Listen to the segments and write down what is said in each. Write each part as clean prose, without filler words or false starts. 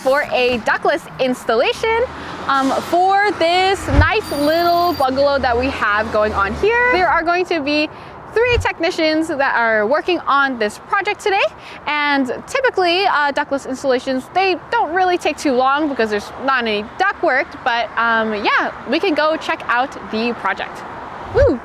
for a ductless installation for this nice little bungalow that we have going on here. There are going to be 3 technicians that are working on this project today, and typically ductless installations, they don't really take too long because there's not any duct work, but yeah, we can go check out the project. Woo!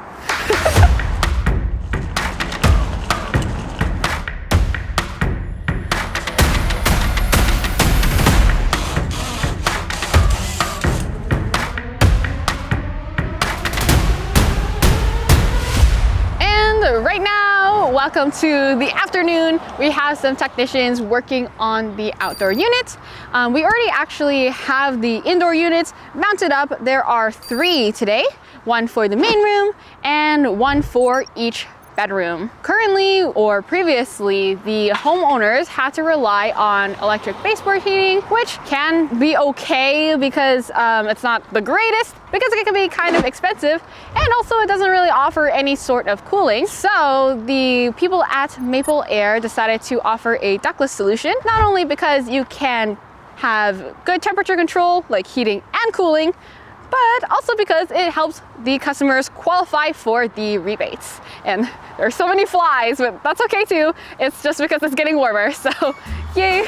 Right now, welcome to the afternoon. We have some technicians working on the outdoor unit. We already actually have the indoor units mounted up. There are 3 today, 1 for the main room and 1 for each bedroom. Currently, or previously, the homeowners had to rely on electric baseboard heating, which can be okay because it's not the greatest, because it can be kind of expensive, and also it doesn't really offer any sort of cooling. So the people at Maple Air decided to offer a ductless solution, not only because you can have good temperature control, like heating and cooling, but also because it helps the customers qualify for the rebates. And there are so many flies, but that's okay too. It's just because it's getting warmer, so yay.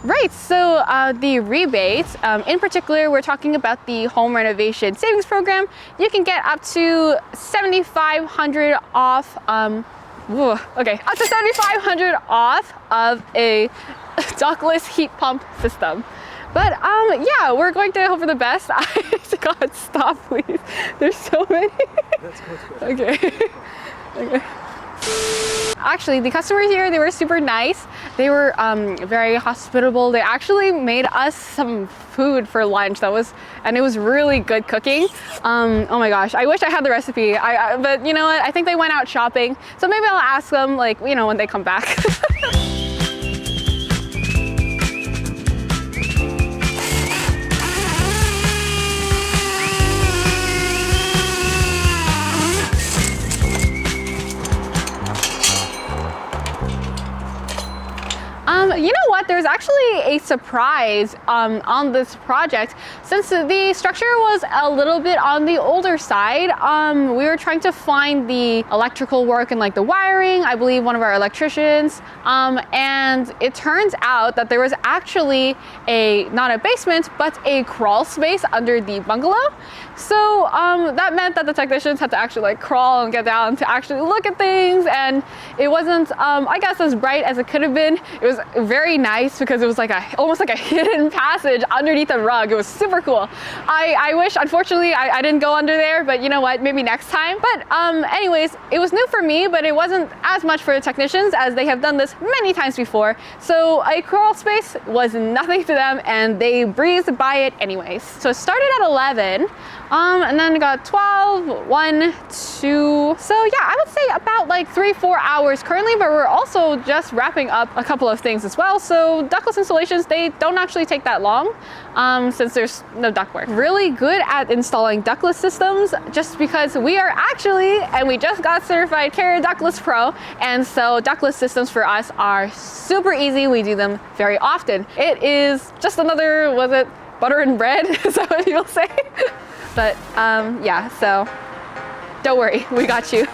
Right, so the rebates, in particular, we're talking about the home renovation savings program. You can get up to $7,500 off, up to $7,500 off of a ductless heat pump system. But yeah, we're going to hope for the best. God, stop, please. There's so many. Let's go. Okay. Okay. Actually, the customers here, they were super nice. They were very hospitable. They actually made us some food for lunch and it was really good cooking. Oh my gosh, I wish I had the recipe. But you know what? I think they went out shopping. So maybe I'll ask them, like, you know, when they come back. You know what? There's actually a surprise on this project. Since the structure was a little bit on the older side, we were trying to find the electrical work and like the wiring, I believe one of our electricians, and it turns out that there was actually not a basement, but a crawl space under the bungalow. So that meant that the technicians had to actually like crawl and get down to actually look at things, and it wasn't, I guess, as bright as it could have been. It was very nice because it was like almost like a hidden passage underneath a rug. It was super cool. I wish, unfortunately, I didn't go under there, but you know what, maybe next time. But anyways, it was new for me, but it wasn't as much for the technicians as they have done this many times before. So a crawl space was nothing to them, and they breezed by it anyways. So it started at 11. And then got 12, 1, 2. So yeah, I would say about like 3-4 hours currently, but we're also just wrapping up a couple of things as well. So ductless installations, they don't actually take that long since there's no ductwork. Really good at installing ductless systems just because we are actually, and we just got certified Carrier Ductless Pro. And so ductless systems for us are super easy. We do them very often. It is just another, was it butter and bread? Is that what people say? But yeah, so don't worry, we got you.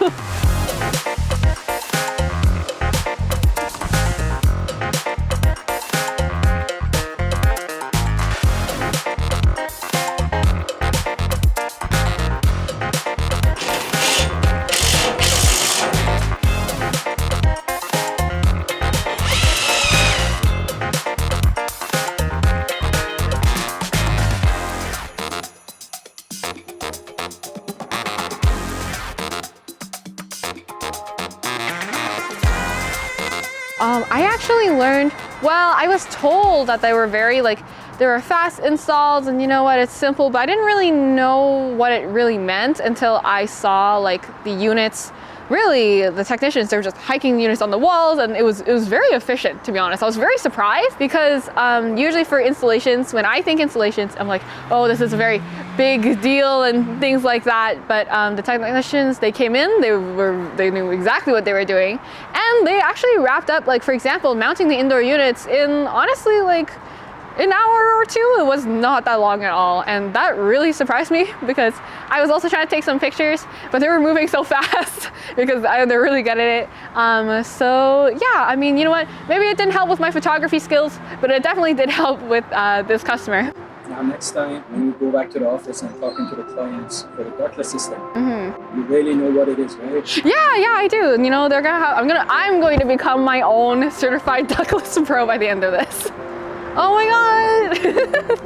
I actually learned, well, I was told that they were very there were fast installs and you know what, it's simple, but I didn't really know what it really meant until I saw the units really the technicians, they were just hiking the units on the walls, and it was very efficient, to be honest. I was very surprised because usually for installations, when I think installations, I'm like, oh, this is a very big deal and things like that. But the technicians, they came in, they knew exactly what they were doing, and they actually wrapped up, like for example, mounting the indoor units in honestly like an hour or two. It was not that long at all, and that really surprised me because I was also trying to take some pictures, but they were moving so fast because they're really good at it. So yeah, I mean, you know what? Maybe it didn't help with my photography skills, but it definitely did help with this customer. Now, next time when you go back to the office and talking to the clients for the ductless system, you really know what it is, right? Yeah, I do. You know, they're gonna have. I'm going to become my own certified ductless pro by the end of this. Oh my god!